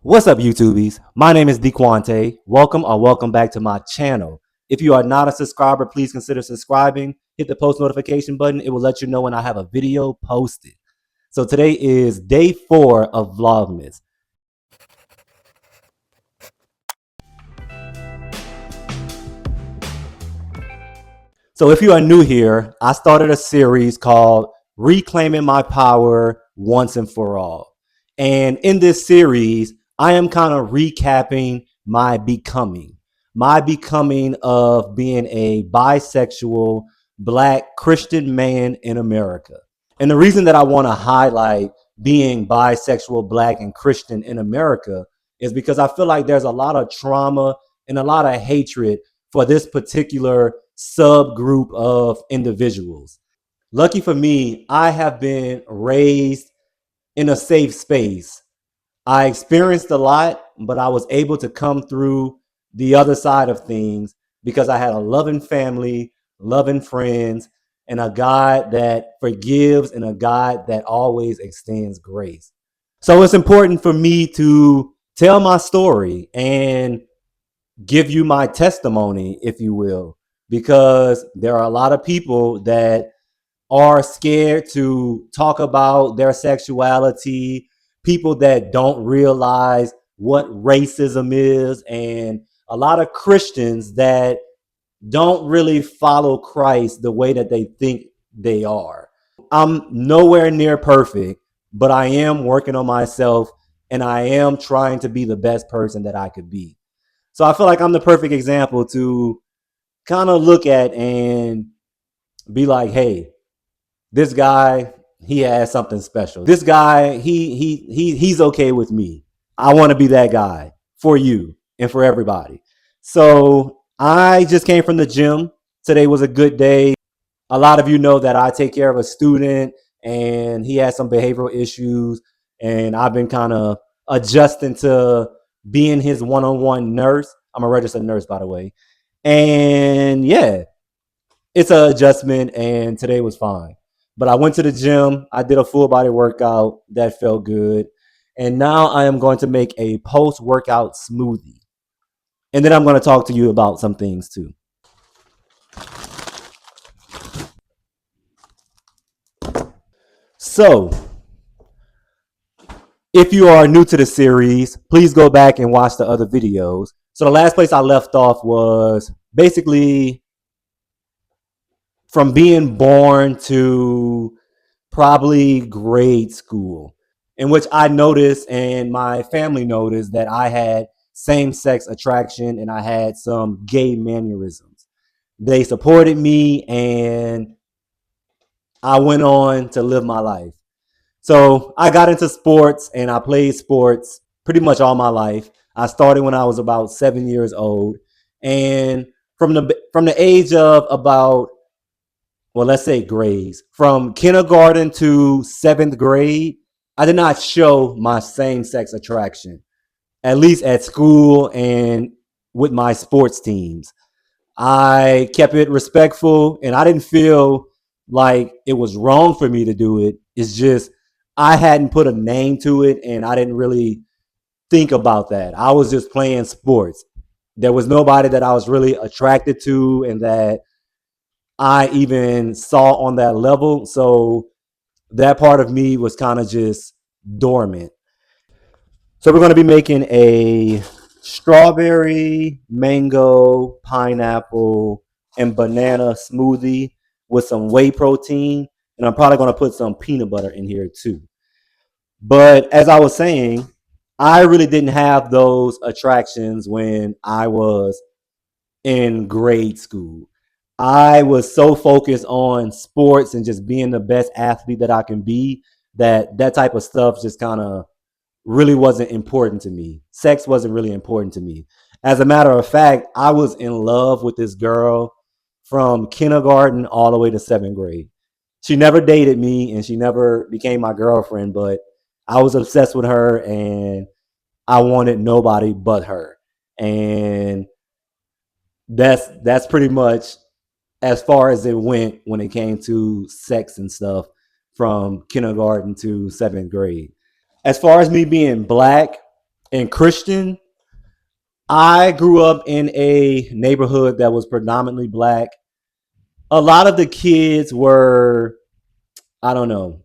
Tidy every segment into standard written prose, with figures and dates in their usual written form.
What's up, YouTubies? My name is DeQuante. Welcome back to my channel. If you are not a subscriber, please consider subscribing. Hit the post notification button. It will let you know when I have a video posted. So today is day 4 of Vlogmas. So if you are new here, I started a series called Reclaiming My Power Once and For All. And in this series, I am kind of recapping my becoming of being a bisexual Black Christian man in America. And the reason that I want to highlight being bisexual, Black, and Christian in America is because I feel like there's a lot of trauma and a lot of hatred for this particular subgroup of individuals. Lucky for me, I have been raised in a safe space. I experienced a lot, but I was able to come through the other side of things because I had a loving family, loving friends, and a God that forgives and a God that always extends grace. So it's important for me to tell my story and give you my testimony, if you will, because there are a lot of people that are scared to talk about their sexuality, people that don't realize what racism is, and a lot of Christians that don't really follow Christ the way that they think they are. I'm nowhere near perfect, but I am working on myself and I am trying to be the best person that I could be. So I feel like I'm the perfect example to kind of look at and be like, hey, this guy, he has something special. This guy, he's okay with me. I want to be that guy for you and for everybody. So I just came from the gym. Today was a good day. A lot of you know that I take care of a student and he has some behavioral issues, and I've been kind of adjusting to being his one-on-one nurse. I'm a registered nurse, by the way. And yeah, it's an adjustment, and today was fine. But I went to the gym. I did a full body workout. That felt good. And now I am going to make a post-workout smoothie. And then I'm going to talk to you about some things too. So, if you are new to the series, please go back and watch the other videos. So the last place I left off was basically from being born to probably grade school, in which I noticed and my family noticed that I had same-sex attraction and I had some gay mannerisms. They supported me and I went on to live my life. So I got into sports and I played sports pretty much all my life. I started when I was about 7 years old. And from the age of about, well, let's say grades, from kindergarten to 7th grade, I did not show my same sex attraction, at least at school and with my sports teams. I kept it respectful and I didn't feel like it was wrong for me to do it. It's just I hadn't put a name to it and I didn't really think about that. I was just playing sports. There was nobody that I was really attracted to and that I even saw on that level. So that part of me was kind of just dormant. So we're going to be making a strawberry, mango, pineapple, and banana smoothie with some whey protein. And I'm probably going to put some peanut butter in here too. But as I was saying, I really didn't have those attractions when I was in grade school. I was so focused on sports and just being the best athlete that I can be that that type of stuff just kind of really wasn't important to me. Sex wasn't really important to me. As a matter of fact, I was in love with this girl from kindergarten all the way to 7th grade. She never dated me and she never became my girlfriend, but I was obsessed with her and I wanted nobody but her. And that's pretty much as far as it went when it came to sex and stuff from kindergarten to 7th grade. As far as me being Black, And Christian, I grew up in a neighborhood that was predominantly black. A lot of the kids were, I don't know,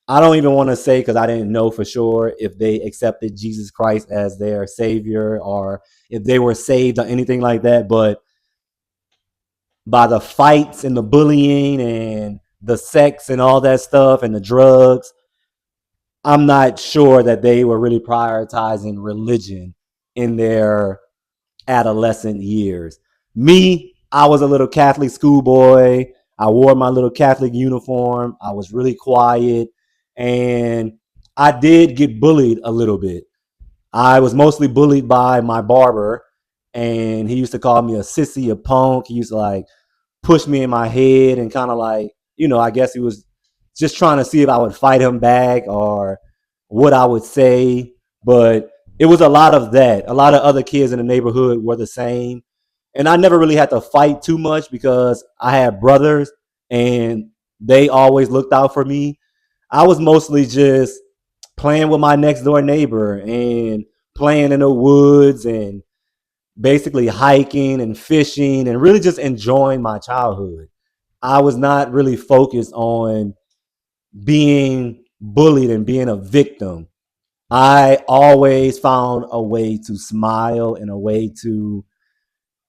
I don't even want to say because I didn't know for sure if they accepted Jesus Christ as their savior or if they were saved or anything like that. But by the fights and the bullying and the sex and all that stuff and the drugs, I'm not sure that they were really prioritizing religion in their adolescent years. Me, I was a little Catholic schoolboy. I wore my little Catholic uniform. I was really quiet. And I did get bullied a little bit. I was mostly bullied by my barber. And he used to call me a sissy, a punk. He used to like push me in my head and kind of like, I guess he was just trying to see if I would fight him back or what I would say. But it was a lot of that. A lot of other kids in the neighborhood were the same. And I never really had to fight too much because I had brothers and they always looked out for me. I was mostly just playing with my next door neighbor and playing in the woods and basically hiking and fishing and really just enjoying my childhood. I was not really focused on being bullied and being a victim. I always found a way to smile and a way to.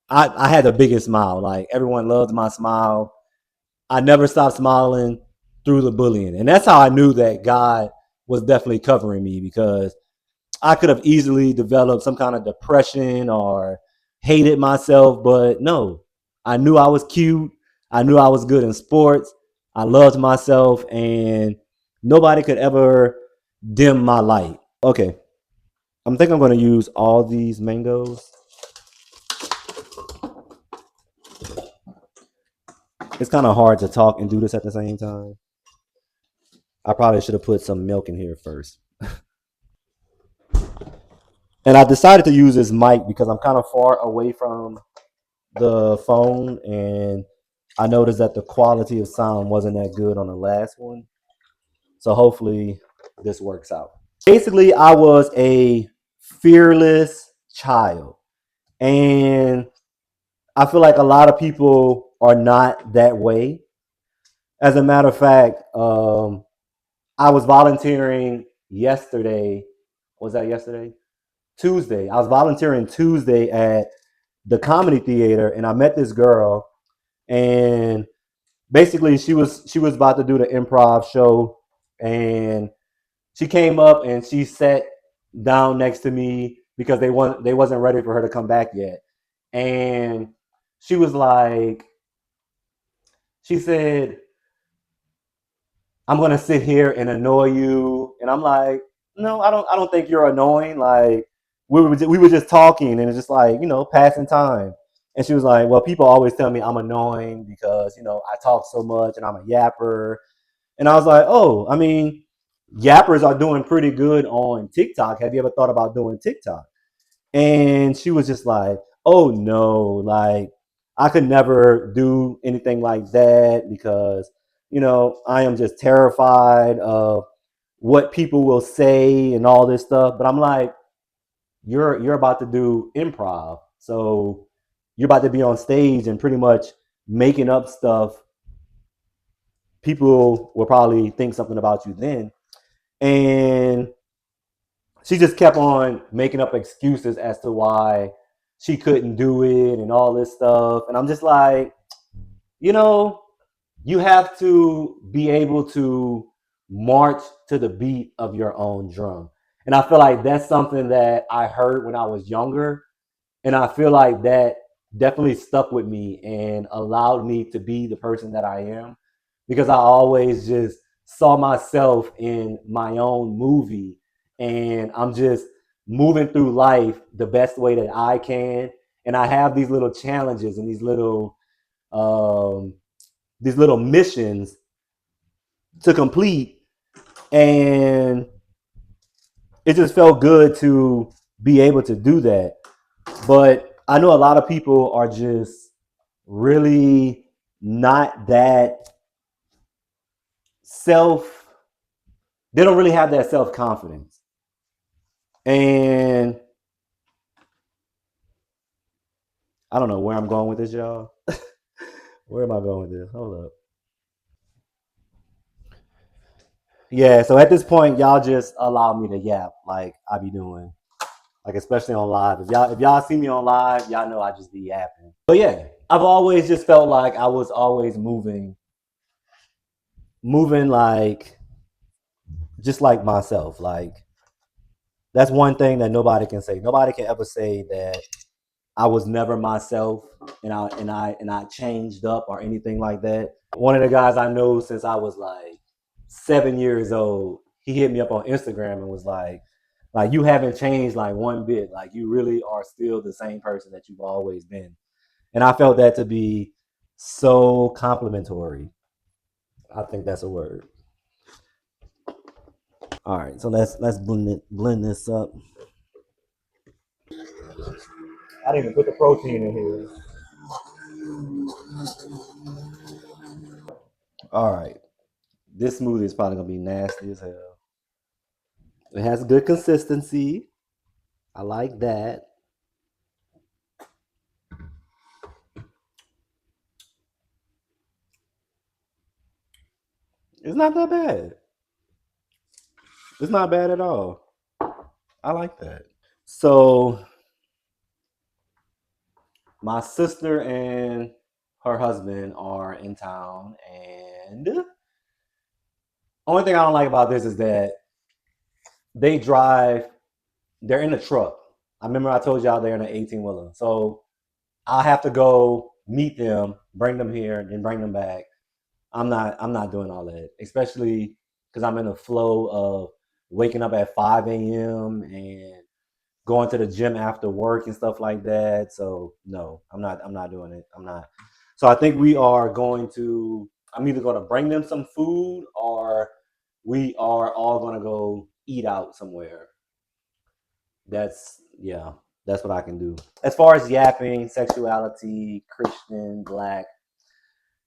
I had the biggest smile. Like everyone loved my smile. I never stopped smiling through the bullying. And that's how I knew that God was definitely covering me because I could have easily developed some kind of depression or hated myself, but no. I knew I was cute. I knew I was good in sports. I loved myself and nobody could ever dim my light. Okay. I'm thinking I'm going to use all these mangoes. It's kind of hard to talk and do this at the same time. I probably should have put some milk in here first. And I decided to use this mic because I'm kind of far away from the phone and I noticed that the quality of sound wasn't that good on the last one. So hopefully this works out. Basically, I was a fearless child. And I feel like a lot of people are not that way. As a matter of fact, I was volunteering yesterday. Was that yesterday? Tuesday. I was volunteering Tuesday at the comedy theater and I met this girl and basically she was about to do the improv show and she came up and she sat down next to me because they wasn't ready for her to come back yet. And she was like she said, I'm gonna sit here and annoy you. And I'm like, no, I don't think you're annoying. Like we were just talking and it's just like, passing time. And she was like, well, people always tell me I'm annoying because, I talk so much and I'm a yapper. And I was like, oh, I mean, yappers are doing pretty good on TikTok. Have you ever thought about doing TikTok? And she was just like, oh no, like I could never do anything like that because, I am just terrified of what people will say and all this stuff. But I'm like, you're about to do improv. So you're about to be on stage and pretty much making up stuff. People will probably think something about you then. And she just kept on making up excuses as to why she couldn't do it and all this stuff. And I'm just like, you know, you have to be able to march to the beat of your own drum. And I feel like that's something that I heard when I was younger. And I feel like that definitely stuck with me and allowed me to be the person that I am because I always just saw myself in my own movie and I'm just moving through life the best way that I can. And I have these little challenges and um, these little missions to complete. And it just felt good to be able to do that. But I know a lot of people are just really not that self, they don't really have that self confidence. And I don't know where I'm going with this, y'all. Where am I going with this? Hold up. Yeah, so at this point, y'all just allow me to yap like I be doing. Like especially on live. If y'all see me on live, y'all know I just be yapping. But yeah, I've always just felt like I was always moving like just like myself. Like that's one thing that nobody can say. Nobody can ever say that I was never myself and I changed up or anything like that. One of the guys I know since I was like 7 years old, he hit me up on Instagram and was like you haven't changed like one bit. Like you really are still the same person that you've always been. And I felt that to be so complimentary. I think that's a word. All right, so let's blend this up. I didn't even put the protein in here. All right, this smoothie is probably gonna be nasty as hell. It has good consistency. I like that. It's not that bad. It's not bad at all. I like that. So my sister and her husband are in town, and only thing I don't like about this is that they drive. They're in a truck. I remember I told y'all they're in an 18-wheeler. So I have to go meet them, bring them here, and bring them back. I'm not doing all that, especially because I'm in the flow of waking up at 5 a.m. and going to the gym after work and stuff like that. So no, I'm not doing it. I'm not. So I think we are going to. I'm either going to bring them some food or we are all going to go eat out somewhere. That's yeah. That's what I can do. As far as yapping, sexuality, Christian, black,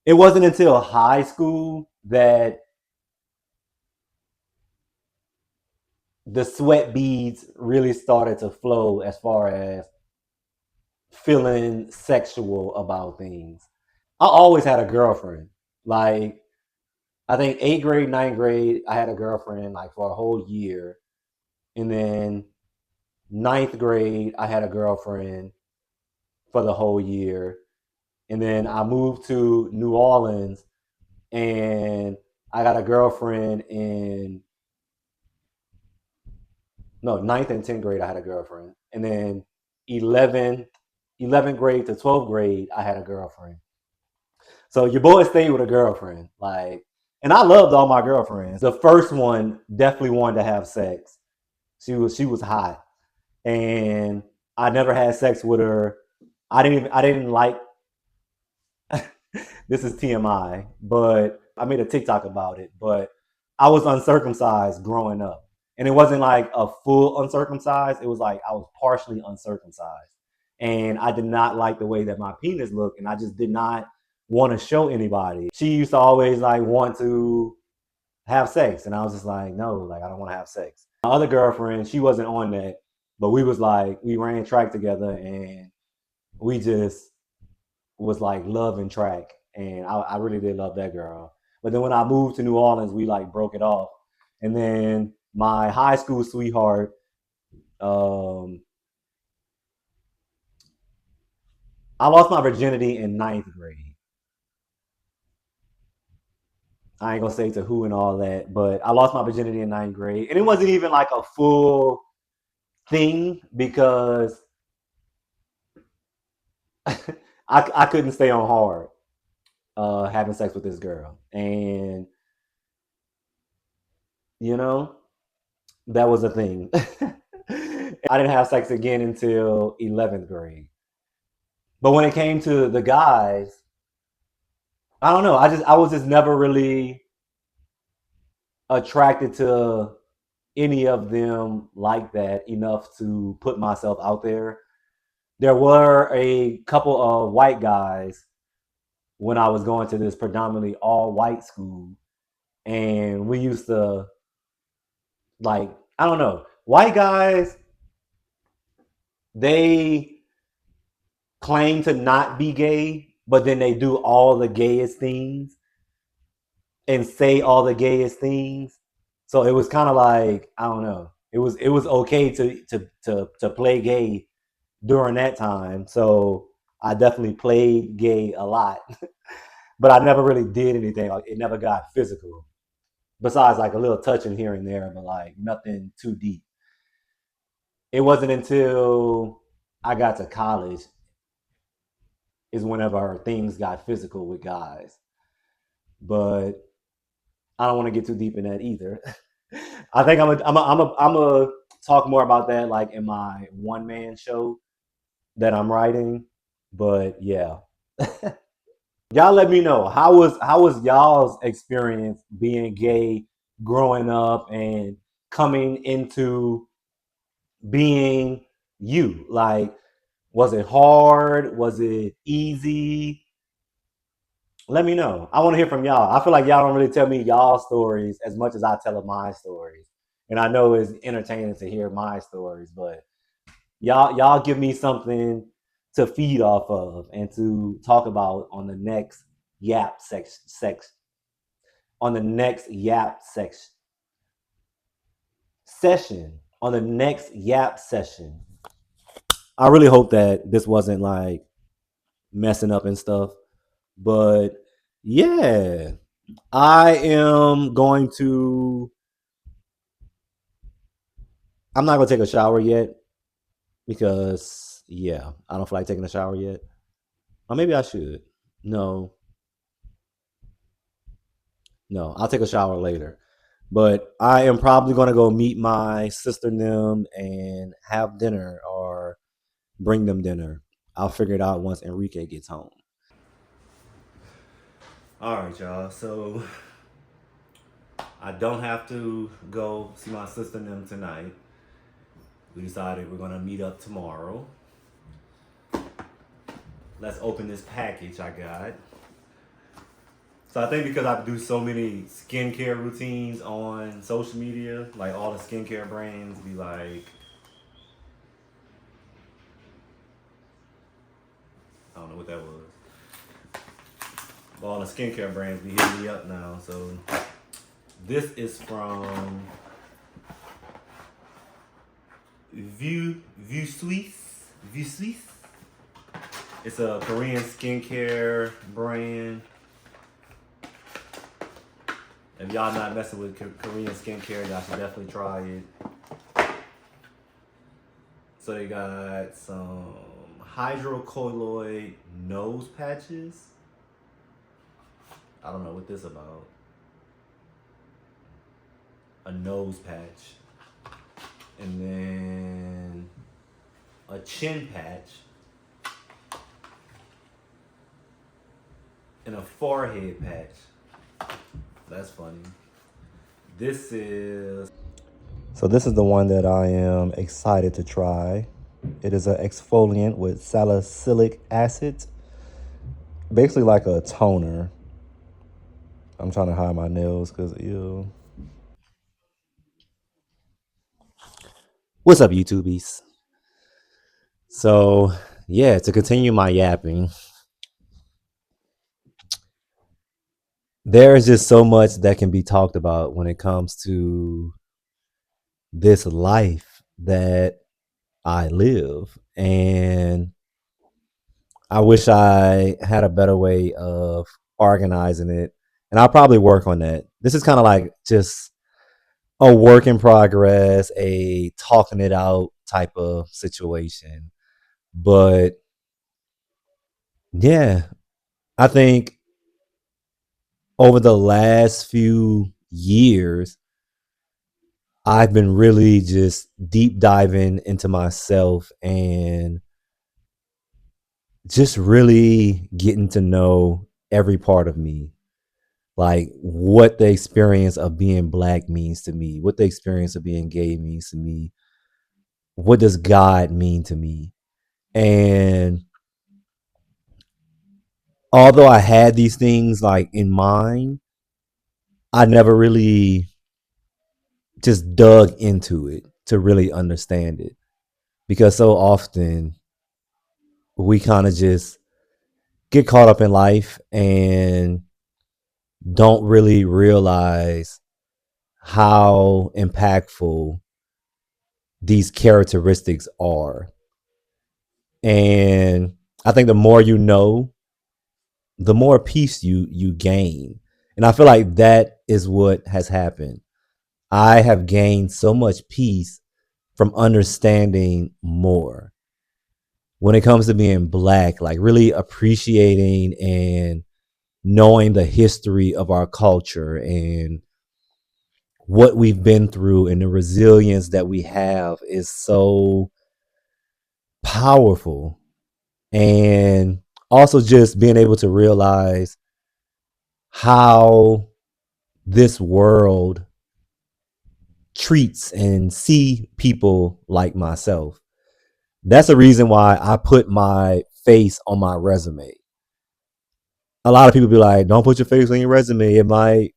it wasn't until high school that the sweat beads really started to flow as far as feeling sexual about things. I always had a girlfriend. Like I think eighth grade, ninth grade, I had a girlfriend like for a whole year. And then ninth grade, I had a girlfriend for the whole year. And then I moved to New Orleans and I got a girlfriend in no ninth and 10th grade. I had a girlfriend, and then 11, 11th grade to 12th grade, I had a girlfriend. So your boy stayed with a girlfriend, like, and I loved all my girlfriends. The first one definitely wanted to have sex. She was hot, and I never had sex with her. I didn't like this is TMI, but I made a TikTok about it. But I was uncircumcised growing up. And it wasn't like a full uncircumcised, it was like I was partially uncircumcised. And I did not like the way that my penis looked, and I just did not want to show anybody. She used to always like want to have sex, and I was just like, no, like I don't want to have sex. My other girlfriend, she wasn't on that, but we ran track together, and we just was like love and track, and I really did love that girl. But then when I moved to New Orleans, we like broke it off, and then my high school sweetheart, um, I lost my virginity in ninth grade. I ain't gonna say to who and all that, but I lost my virginity in ninth grade, and it wasn't even like a full thing because I couldn't stay on hard having sex with this girl, and you know that was a thing. I didn't have sex again until 11th grade. But when it came to the guys, I don't know. I was just never really attracted to any of them like that enough to put myself out there. There were a couple of white guys when I was going to this predominantly all white school, and we used to like I don't know white guys. they claim to not be gay, but then they do all the gayest things and say all the gayest things. So it was kind of like, I don't know. It was okay to play gay during that time. So I definitely played gay a lot, but I never really did anything. Like it never got physical. Besides like a little touching here and there, but like nothing too deep. It wasn't until I got to college is whenever things got physical with guys. But I don't want to get too deep in that either. I think I'm a talk more about that like in my one man show that I'm writing. But yeah, y'all let me know how was y'all's experience being gay growing up and coming into being you? Like, was it hard? Was it easy? Let me know. I want to hear from y'all. I feel like y'all don't really tell me y'all stories as much as I tell my stories. And I know it's entertaining to hear my stories, but y'all give me something to feed off of and to talk about on the next yap sex on the next yap sex session on the next yap session. I really hope that this wasn't like messing up and stuff, but yeah, I am going to. I'm not gonna take a shower yet because yeah, I don't feel like taking a shower yet. Or maybe I should. No, no, I'll take a shower later. But I am probably gonna go meet my sister and them and have dinner or bring them dinner. I'll figure it out once Enrique gets home. All right, y'all. So I don't have to go see my sister and them tonight. We decided we're gonna meet up tomorrow. Let's open this package I got. So I think because I do so many skincare routines on social media, like all the skincare brands be like, I don't know what that was. But all the skincare brands be hitting me up now. So this is from View Suisse. View Suisse. It's a Korean skincare brand. If y'all not messing with Korean skincare, y'all should definitely try it. So they got some hydrocolloid nose patches. I don't know what this about. A nose patch. And then a chin patch. And a forehead patch. That's funny. This is the one that I am excited to try. It is an exfoliant with salicylic acid, basically like a toner. I'm trying to hide my nails because ew. What's up, YouTubies? So yeah, to continue my yapping, there is just so much that can be talked about when it comes to this life that I live. And I wish I had a better way of organizing it. And I'll probably work on that. This is kind of like just a work in progress, a talking it out type of situation. But yeah, I think over the last few years, I've been really just deep diving into myself and just really getting to know every part of me. Like what the experience of being black means to me, what the experience of being gay means to me, what does God mean to me? And although I had these things like in mind, I never really just dug into it to really understand it. because so often we kind of just get caught up in life and don't really realize how impactful these characteristics are. And I think the more you know, the more peace you gain. And I feel like that is what has happened. I have gained so much peace from understanding more when it comes to being black, like really appreciating and knowing the history of our culture and what we've been through and the resilience that we have is so powerful. And also just being able to realize how this world treats and see people like myself. That's the reason why I put my face on my resume. A lot of people be like, don't put your face on your resume. It might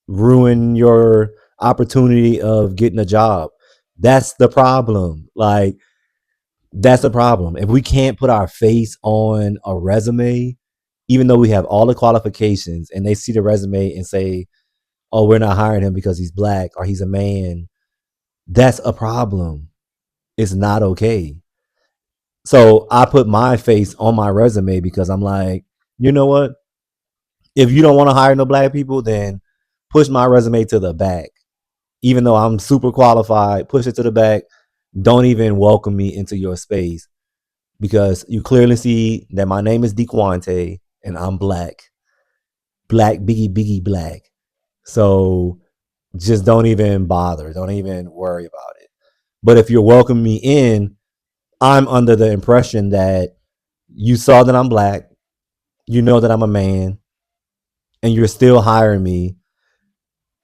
ruin your opportunity of getting a job. That's the problem. Like, that's the problem. If we can't put our face on a resume, even though we have all the qualifications and they see the resume and say, oh, we're not hiring him because he's black or he's a man, that's a problem. It's not okay. So I put my face on my resume because I'm like, you know what? If you don't want to hire no black people, then push my resume to the back. Even though I'm super qualified, push it to the back. Don't even welcome me into your space because you clearly see that my name is DeQuante and I'm black. Black, biggie, black. So just don't even bother. Don't even worry about it. But if you're welcoming me in, I'm under the impression that you saw that I'm black, you know that I'm a man, and you're still hiring me.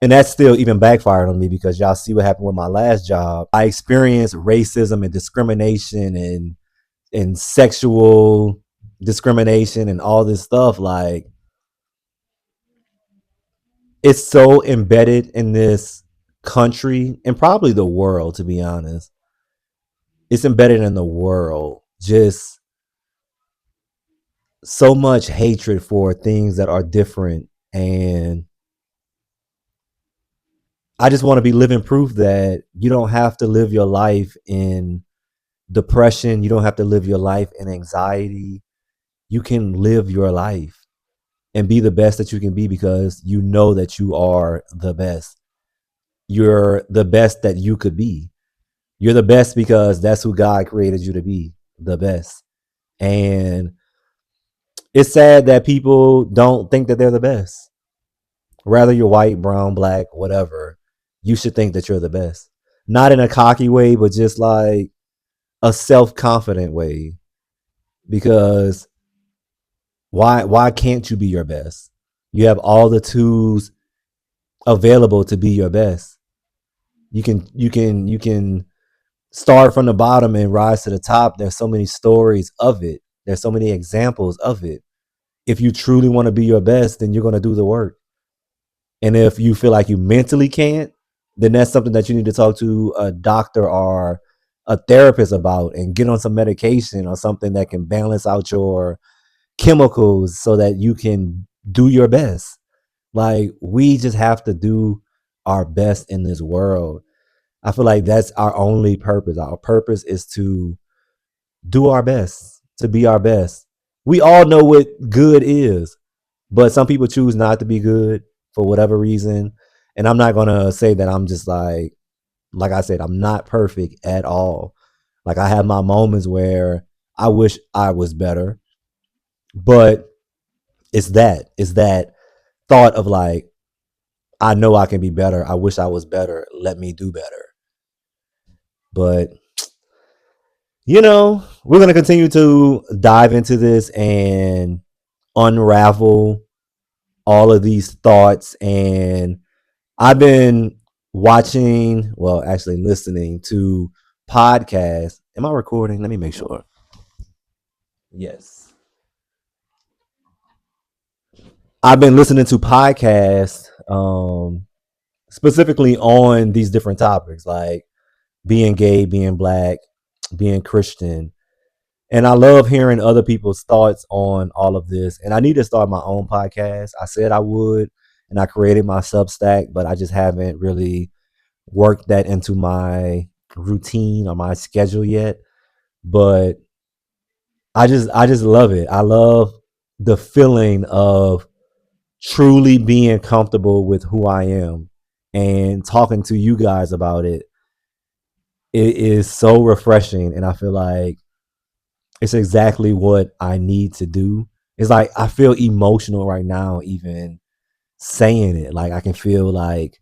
And that's still even backfired on me because y'all see what happened with my last job. I experienced racism and discrimination and sexual discrimination and all this stuff. Like, it's so embedded in this country and probably the world, to be honest. It's embedded in the world. Just so much hatred for things that are different. And I just want to be living proof that you don't have to live your life in depression. You don't have to live your life in anxiety. You can live your life and be the best that you can be because you know that you are the best. You're the best that you could be. You're the best because that's who God created you to be, the best. And it's sad that people don't think that they're the best. Rather you're white, brown, black, whatever, you should think that you're the best. Not in a cocky way, but just like a self-confident way. Because why can't you be your best? You have all the tools available to be your best. You can start from the bottom and rise to the top. There's so many stories of it. There's so many examples of it. If you truly want to be your best, then you're going to do the work. And if you feel like you mentally can't, then that's something that you need to talk to a doctor or a therapist about and get on some medication or something that can balance out your chemicals so that you can do your best. Like, we just have to do our best in this world. I feel like that's our only purpose. Our purpose is to do our best, to be our best. We all know what good is, but some people choose not to be good for whatever reason. And I'm not going to say that I'm just like I said, I'm not perfect at all. Like, I have my moments where I wish I was better, but it's that thought of like, I know I can be better. I wish I was better. Let me do better. But we're going to continue to dive into this and unravel all of these thoughts. And I've been watching, well, actually listening to podcasts. Am I recording? Let me make sure. Yes. I've been listening to podcasts specifically on these different topics like being gay, being black, being Christian. And I love hearing other people's thoughts on all of this. And I need to start my own podcast. I said I would, and I created my Substack, but I just haven't really worked that into my routine or my schedule yet. But I just love it. I love the feeling of truly being comfortable with who I am and talking to you guys about it. It is so refreshing, and I feel like it's exactly what I need to do. It's like I feel emotional right now, even saying it. Like I can feel like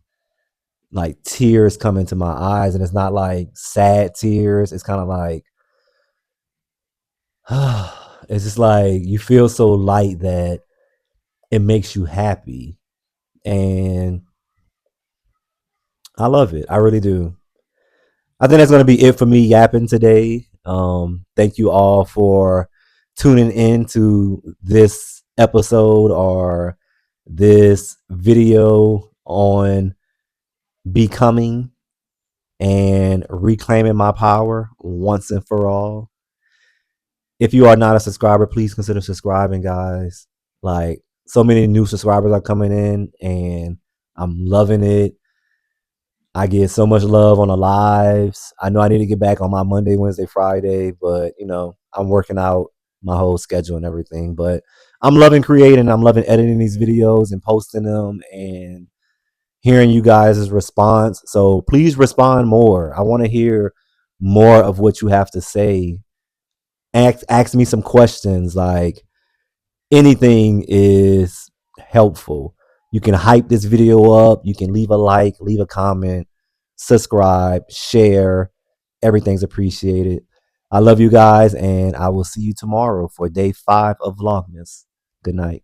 tears come into my eyes, and it's not like sad tears. It's kind of like it's just like you feel so light that it makes you happy, and I love it. I really do. I think that's going to be it for me yapping today. Thank you all for tuning in to this episode or this video on becoming and reclaiming my power once and for all. If you are not a subscriber, please consider subscribing, guys. Like, so many new subscribers are coming in, and I'm loving it. I get so much love on the lives. I know I need to get back on my Monday, Wednesday, Friday, but I'm working out my whole schedule and everything. But I'm loving creating. I'm loving editing these videos and posting them and hearing you guys' response. So please respond more. I want to hear more of what you have to say. Ask me some questions. Like, anything is helpful. You can hype this video up. You can leave a like, leave a comment, subscribe, share. Everything's appreciated. I love you guys, and I will see you tomorrow for day 5 of Vlogmas. Good night.